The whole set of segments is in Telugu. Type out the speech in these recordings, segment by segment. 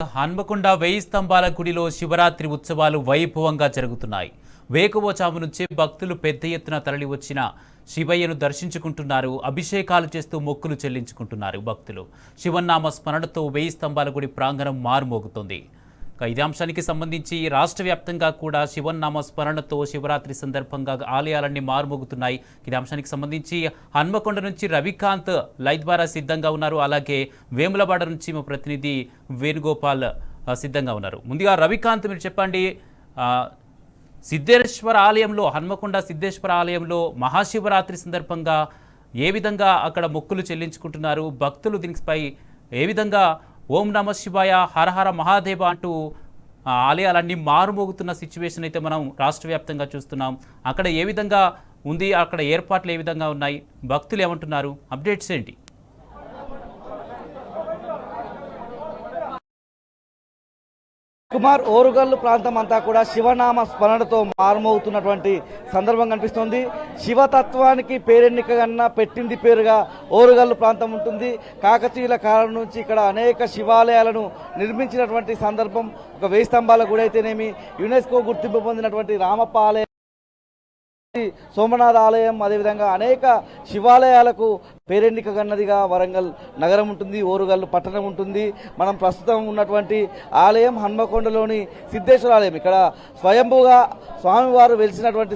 హన్మకొండ 1000 స్తంభాల గుడిలో శివరాత్రి ఉత్సవాలు వైభవంగా జరుగుతున్నాయి. వేకువజాము నుంచే భక్తులు పెద్ద ఎత్తున తరలివచ్చిన శివయ్యను దర్శించుకుంటున్నారు. అభిషేకాలు చేస్తూ మొక్కులు చెల్లించుకుంటున్నారు భక్తులు. శివనామ స్మరణతో 1000 స్తంభాల గుడి ప్రాంగణం మారుమోగుతోంది. ఇదే అంశానికి సంబంధించి రాష్ట్ర వ్యాప్తంగా కూడా శివనామ స్మరణతో శివరాత్రి సందర్భంగా ఆలయాలన్నీ మారుమోగుతున్నాయి. ఇదే అంశానికి సంబంధించి హన్మకొండ నుంచి రవికాంత్ లైవ్ ద్వారా సిద్ధంగా ఉన్నారు. అలాగే వేములవాడ నుంచి మా ప్రతినిధి వేణుగోపాల్ సిద్ధంగా ఉన్నారు. ముందుగా రవికాంత్, మీరు చెప్పండి, సిద్ధేశ్వర ఆలయంలో, హన్మకొండ సిద్ధేశ్వర ఆలయంలో మహాశివరాత్రి సందర్భంగా ఏ విధంగా అక్కడ మొక్కులు చెల్లించుకుంటున్నారు భక్తులు? దీనిపై ఏ విధంగా ఓం నమ శివాయ, హర హర మహాదేవ అంటూ ఆలయాలన్నీ మారుమోగుతున్న సిచ్యువేషన్ అయితే మనం రాష్ట్ర వ్యాప్తంగా చూస్తున్నాం. అక్కడ ఏ విధంగా ఉంది, అక్కడ ఏర్పాట్లు ఏ విధంగా ఉన్నాయి, భక్తులు ఏమంటున్నారు, అప్డేట్స్ ఏంటి? కుమార్, ఓరుగల్లు ప్రాంతం అంతా కూడా శివనామ స్మరణతో మారుమోగుతున్నటువంటి సందర్భం కనిపిస్తోంది. శివతత్వానికి పేరెన్నికగన్నా పెట్టింది పేరుగా ఓరుగల్లు ప్రాంతం ఉంటుంది. కాకతీయుల కాలం నుంచి ఇక్కడ అనేక శివాలయాలను నిర్మించినటువంటి సందర్భం. ఒక 1000 స్తంభాల గుడి అయితేనేమి, యునెస్కో గుర్తింపు పొందినటువంటి రామప్ప ఆలయం, సోమనాథ ఆలయం, అదేవిధంగా అనేక శివాలయాలకు పేరెన్నికగన్నదిగా వరంగల్ నగరం ఉంటుంది, ఓరుగల్లు పట్టణం ఉంటుంది. మనం ప్రస్తుతం ఉన్నటువంటి ఆలయం హన్మకొండలోని సిద్ధేశ్వర ఆలయం. ఇక్కడ స్వయంభూగా స్వామివారు వెలిసినటువంటి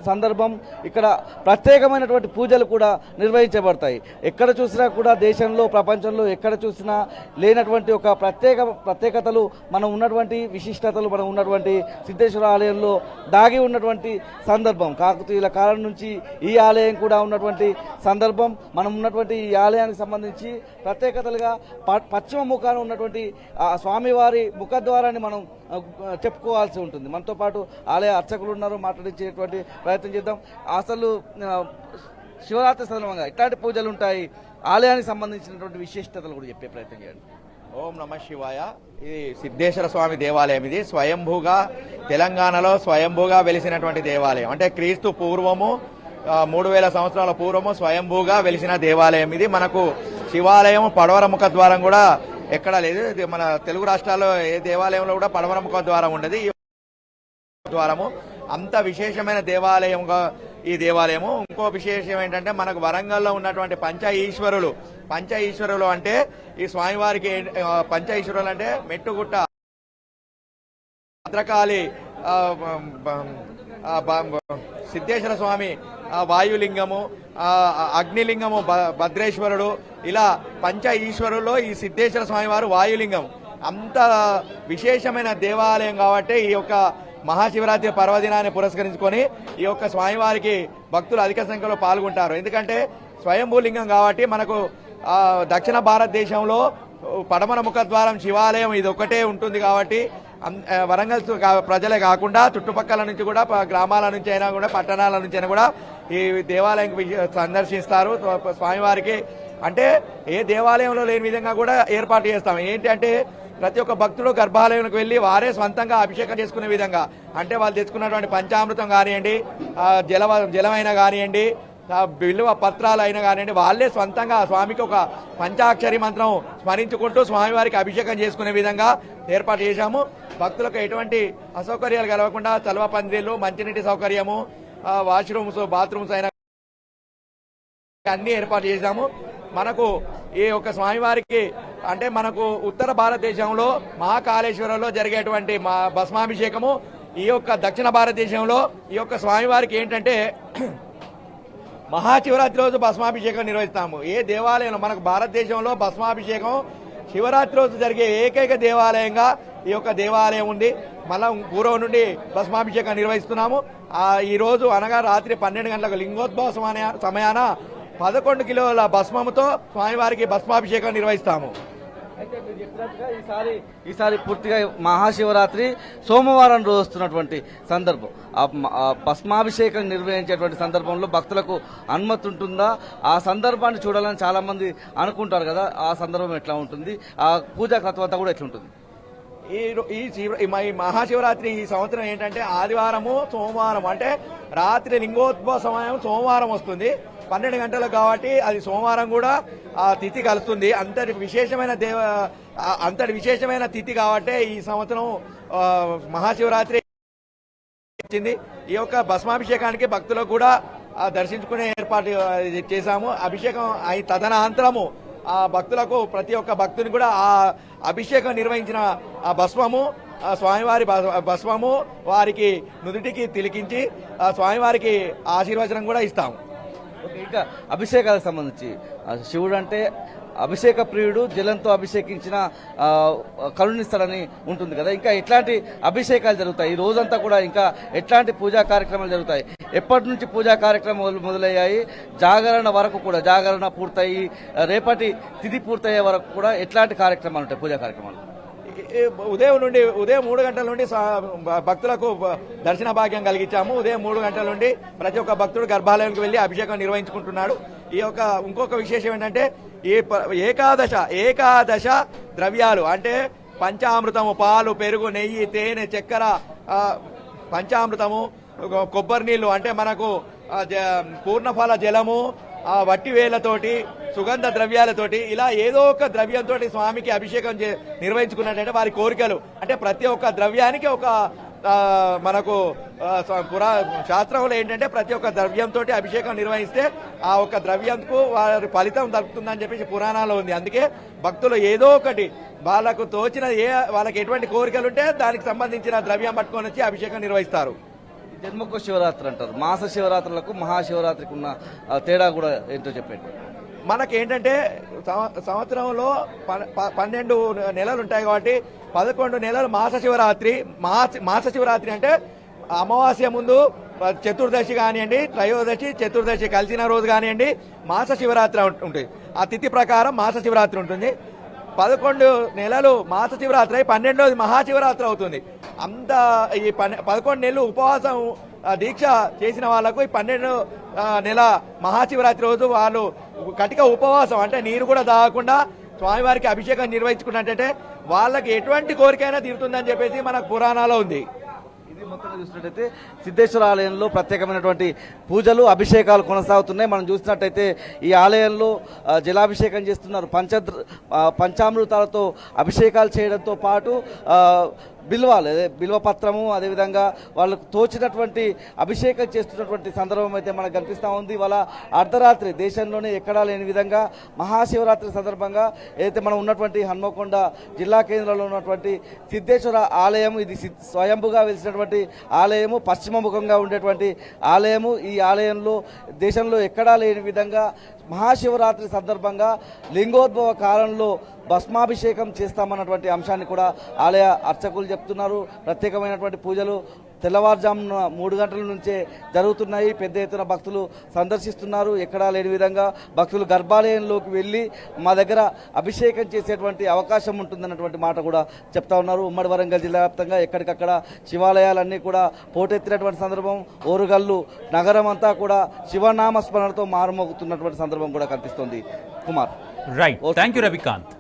సందర్భం. ఇక్కడ ప్రత్యేకమైనటువంటి పూజలు కూడా నిర్వహించబడతాయి. ఎక్కడ చూసినా కూడా దేశంలో, ప్రపంచంలో ఎక్కడ చూసినా లేనటువంటి ఒక ప్రత్యేకతలు, మనం ఉన్నటువంటి విశిష్టతలు, మనం ఉన్నటువంటి సిద్ధేశ్వర ఆలయంలో దాగి ఉన్నటువంటి సందర్భం. కాకతీయుల కాలం నుంచి ఈ ఆలయం కూడా ఉన్నటువంటి సందర్భం. మనం ఉన్నటువంటి ఈ ఆలయానికి సంబంధించి ప్రత్యేకతలుగా పశ్చిమ ముఖాన ఉన్నటువంటి స్వామివారి ముఖద్వారాన్ని మనం చెప్పుకోవాల్సి ఉంటుంది. మనతో పాటు ఆలయ అర్చకులు ఉన్నారు, మాట్లాడించేటువంటి ప్రయత్నం చేద్దాం. అసలు శివరాత్రి సందర్భంగా ఇట్లాంటి పూజలు ఉంటాయి, ఆలయానికి సంబంధించినటువంటి విశిష్టతలు కూడా చెప్పే ప్రయత్నం చేయండి. ఓం నమ శివాయ. ఇది సిద్ధేశ్వర స్వామి దేవాలయం. ఇది స్వయంభూగా తెలంగాణలో స్వయంభూగా వెలిసినటువంటి దేవాలయం. అంటే క్రీస్తు పూర్వము 3000 సంవత్సరాల పూర్వము స్వయంభూగా వెలిసిన దేవాలయం. ఇది మనకు శివాలయం పడవర ముఖ ద్వారం కూడా ఎక్కడా లేదు. ఇది మన తెలుగు రాష్ట్రాల్లో ఏ దేవాలయంలో కూడా పడవర ముఖ ద్వారం ఉండదు. ఈ ద్వారము అంత విశేషమైన దేవాలయంగా ఈ దేవాలయము. ఇంకో విశేషం ఏంటంటే, మనకు వరంగల్లో ఉన్నటువంటి పంచ ఈశ్వరులు అంటే ఈ స్వామివారికి పంచ ఈశ్వరులు అంటే మెట్టుగుట్ట, భద్రకాళి, సిద్ధేశ్వర స్వామి వాయులింగము, అగ్నిలింగము భద్రేశ్వరుడు, ఇలా పంచ ఈశ్వరుల్లో ఈ సిద్ధేశ్వర స్వామి వారు వాయులింగం. అంత విశేషమైన దేవాలయం కాబట్టి ఈ యొక్క మహాశివరాత్రి పర్వదినాన్ని పురస్కరించుకొని ఈ యొక్క స్వామివారికి భక్తులు అధిక సంఖ్యలో పాల్గొంటారు. ఎందుకంటే స్వయంభూలింగం కాబట్టి మనకు దక్షిణ భారతదేశంలో పడమర ముఖద్వారం శివాలయం ఇది ఒకటే ఉంటుంది. కాబట్టి వరంగల్ ప్రజలే కాకుండా చుట్టుపక్కల నుంచి కూడా, గ్రామాల నుంచి అయినా కూడా, పట్టణాల నుంచి అయినా కూడా ఈ దేవాలయం సందర్శిస్తారు. స్వామివారికి అంటే ఏ దేవాలయంలో లేని విధంగా కూడా ఏర్పాటు చేస్తాం. ఏంటి అంటే, ప్రతి ఒక్క భక్తుడు గర్భాలయంలోకి వెళ్లి వారే స్వంతంగా అభిషేకం చేసుకునే విధంగా, అంటే వాళ్ళు తెచ్చుకున్నటువంటి పంచామృతం కానివ్వండి, జలమైనా కానివ్వండి, విలువ పత్రాలు అయినా కానివ్వండి, వాళ్ళే స్వంతంగా స్వామికి ఒక పంచాక్షరి మంత్రం స్మరించుకుంటూ స్వామివారికి అభిషేకం చేసుకునే విధంగా ఏర్పాటు చేశాము. భక్తులకు ఎటువంటి అసౌకర్యాలు కలగకుండా చలవ పందిళ్ళు, మంచినీటి సౌకర్యము, వాష్రూమ్స్, బాత్రూమ్స్ అయినా అన్ని ఏర్పాటు చేశాము. మనకు ఈ యొక్క స్వామివారికి అంటే మనకు ఉత్తర భారతదేశంలో మహాకాళేశ్వరంలో జరిగేటువంటి భస్మాభిషేకము, ఈ యొక్క దక్షిణ భారతదేశంలో ఈ యొక్క స్వామివారికి ఏంటంటే మహాశివరాత్రి రోజు భస్మాభిషేకం నిర్వహిస్తాము. ఏ దేవాలయంలో మనకు భారతదేశంలో భస్మాభిషేకం శివరాత్రి రోజు జరిగే ఏకైక దేవాలయంగా ఈ యొక్క దేవాలయం ఉంది. మళ్ళా పూర్వం నుండి భస్మాభిషేకం నిర్వహిస్తున్నాము. ఈ రోజు అనగా రాత్రి 12 గంటలకు లింగోద్భవ సమయాన 11 కిలోల భస్మముతో స్వామివారికి భస్మాభిషేకం నిర్వహిస్తాము. అయితే మీరు చెప్పినట్టుగా ఈసారి పూర్తిగా మహాశివరాత్రి సోమవారం రోజు వస్తున్నటువంటి సందర్భం, భస్మాభిషేకం నిర్వహించేటువంటి సందర్భంలో భక్తులకు అనుమతి ఉంటుందా? ఆ సందర్భాన్ని చూడాలని చాలా మంది అనుకుంటారు కదా, ఆ సందర్భం ఎట్లా ఉంటుంది? ఆ పూజా క్రతువంతా కూడా ఎట్లా ఉంటుంది? ఈ మహాశివరాత్రి ఈ సంవత్సరం ఏంటంటే ఆదివారము, సోమవారం, అంటే రాత్రి లింగోద్భవ సమయం సోమవారం వస్తుంది. 12 గంటలకు కాబట్టి అది సోమవారం కూడా ఆ తిథి కలుస్తుంది. అంతటి విశేషమైన తిథి కాబట్టి ఈ సంవత్సరం మహాశివరాత్రి వచ్చింది. ఈ యొక్క భస్మాభిషేకానికి భక్తులకు కూడా దర్శించుకునే ఏర్పాటు చేశాము. అభిషేకం అయి తదనంతరము ఆ భక్తులకు ప్రతి ఒక్క భక్తుని కూడా ఆ అభిషేకం నిర్వహించిన ఆ భస్మము స్వామివారి భస్మము వారికి నుదుటికి తిలికించి ఆ స్వామివారికి ఆశీర్వచనం కూడా ఇస్తాము. ఇంకా అభిషేకాలకు సంబంధించి శివుడు అంటే అభిషేక ప్రియుడు, జలంతో అభిషేకించిన కరుణిస్తాడని ఉంటుంది కదా, ఇంకా ఎట్లాంటి అభిషేకాలు జరుగుతాయి ఈ రోజంతా కూడా, ఇంకా ఎట్లాంటి పూజా కార్యక్రమాలు జరుగుతాయి? ఎప్పటి నుంచి పూజా కార్యక్రమాలు మొదలయ్యాయి? జాగరణ వరకు కూడా, జాగరణ పూర్తయి రేపటి తిథి పూర్తయ్యే వరకు కూడా ఎట్లాంటి కార్యక్రమాలు ఉంటాయి పూజా కార్యక్రమాలు? ఉదయం 3 గంటల నుండి భక్తులకు దర్శన భాగ్యం కలిగించాము. ఉదయం 3 గంటల నుండి ప్రతి ఒక్క భక్తుడు గర్భాలయానికి వెళ్లి అభిషేకం నిర్వహించుకుంటున్నాడు. ఈ యొక్క ఇంకొక విశేషం ఏంటంటే ఈ ఏకాదశ ద్రవ్యాలు అంటే పంచామృతము, పాలు, పెరుగు, నెయ్యి, తేనె, చక్కెర, పంచామృతము, కొబ్బరి నీళ్లు అంటే మనకు పూర్ణఫల జలము, వట్టి వేలతోటి, సుగంధ ద్రవ్యాలతోటి, ఇలా ఏదో ఒక ద్రవ్యంతో స్వామికి అభిషేకం నిర్వహించుకున్నట్టంటే వారి కోరికలు అంటే ప్రతి ఒక్క ద్రవ్యానికి ఒక మనకు శాస్త్రంలో ఏంటంటే ప్రతి ఒక్క ద్రవ్యంతో అభిషేకం నిర్వహిస్తే ఆ ఒక్క ద్రవ్యంకు వారి ఫలితం దక్కుతుందని చెప్పేసి పురాణాల్లో ఉంది. అందుకే భక్తులు ఏదో ఒకటి వాళ్ళకు తోచిన వాళ్ళకి ఎటువంటి కోరికలు ఉంటే దానికి సంబంధించిన ద్రవ్యం పట్టుకొని వచ్చి అభిషేకం నిర్వహిస్తారు. జన్మకు శివరాత్రి అంటారు. మాస శివరాత్రులకు మహాశివరాత్రికి ఉన్న తేడా కూడా ఏంటో చెప్పండి. మనకేంటంటే సంవత్సరంలో 12 నెలలు ఉంటాయి కాబట్టి 11 నెలలు మాస శివరాత్రి. మాస శివరాత్రి అంటే అమావాస్య ముందు చతుర్దశి కానివ్వండి, త్రయోదశి, చతుర్దశి కలిసిన రోజు కానివ్వండి, మాస శివరాత్రి ఉంటుంది. ఆ తిథి ప్రకారం మాస శివరాత్రి ఉంటుంది. 11 నెలలు మాస శివరాత్రి అయి 12వ మహాశివరాత్రి అవుతుంది. అంత ఈ 11 నెలలు ఉపవాసం దీక్ష చేసిన వాళ్లకు ఈ 12 నెల మహాశివరాత్రి రోజు వాళ్ళు కటిక ఉపవాసం అంటే నీరు కూడా తాగకుండా స్వామివారికి అభిషేకం నిర్వహించుకున్నట్టయితే వాళ్ళకి ఎటువంటి కోరికైనా తీరుతుందని చెప్పేసి మనకు పురాణాలో ఉంది. ఇది మొత్తంగా చూసినట్టయితే సిద్ధేశ్వర ఆలయంలో ప్రత్యేకమైనటువంటి పూజలు, అభిషేకాలు కొనసాగుతున్నాయి. మనం చూసినట్టయితే ఈ ఆలయంలో జలాభిషేకం చేస్తున్నారు. పంచామృతాలతో అభిషేకాలు చేయడంతో పాటు బిల్వపత్రము, అదేవిధంగా వాళ్ళకు తోచినటువంటి అభిషేకం చేస్తున్నటువంటి సందర్భం అయితే మనకు కనిపిస్తూ ఉంది. వాళ్ళ అర్ధరాత్రి దేశంలోనే ఎక్కడా లేని విధంగా మహాశివరాత్రి సందర్భంగా ఏదైతే మనం ఉన్నటువంటి హన్మకొండ జిల్లా కేంద్రంలో ఉన్నటువంటి సిద్ధేశ్వర ఆలయం, ఇది స్వయంభుగా వెలిసినటువంటి ఆలయము, పశ్చిమముఖంగా ఉండేటువంటి ఆలయము. ఈ ఆలయంలో దేశంలో ఎక్కడా లేని విధంగా మహాశివరాత్రి సందర్భంగా లింగోద్భవ కాలంలో భస్మాభిషేకం చేస్తామన్నటువంటి అంశాన్ని కూడా ఆలయ అర్చకులు చెప్తున్నారు. ప్రత్యేకమైనటువంటి పూజలు తెల్లవారుజామున 3 గంటల నుంచే జరుగుతున్నాయి. పెద్ద ఎత్తున భక్తులు సందర్శిస్తున్నారు. ఎక్కడా లేని విధంగా భక్తులు గర్భాలయంలోకి వెళ్ళి మా దగ్గర అభిషేకం చేసేటువంటి అవకాశం ఉంటుందన్నటువంటి మాట కూడా చెప్తా ఉన్నారు. ఉమ్మడి వరంగల్ జిల్లా వ్యాప్తంగా ఎక్కడికక్కడ శివాలయాలన్నీ కూడా పోటెత్తినటువంటి సందర్భం, ఓరుగల్లు నగరం అంతా కూడా శివనామ స్మరణతో మారుమోగుతున్నటువంటి సందర్భం కూడా కనిపిస్తోంది. Kumar, right, thank you Ravikanth.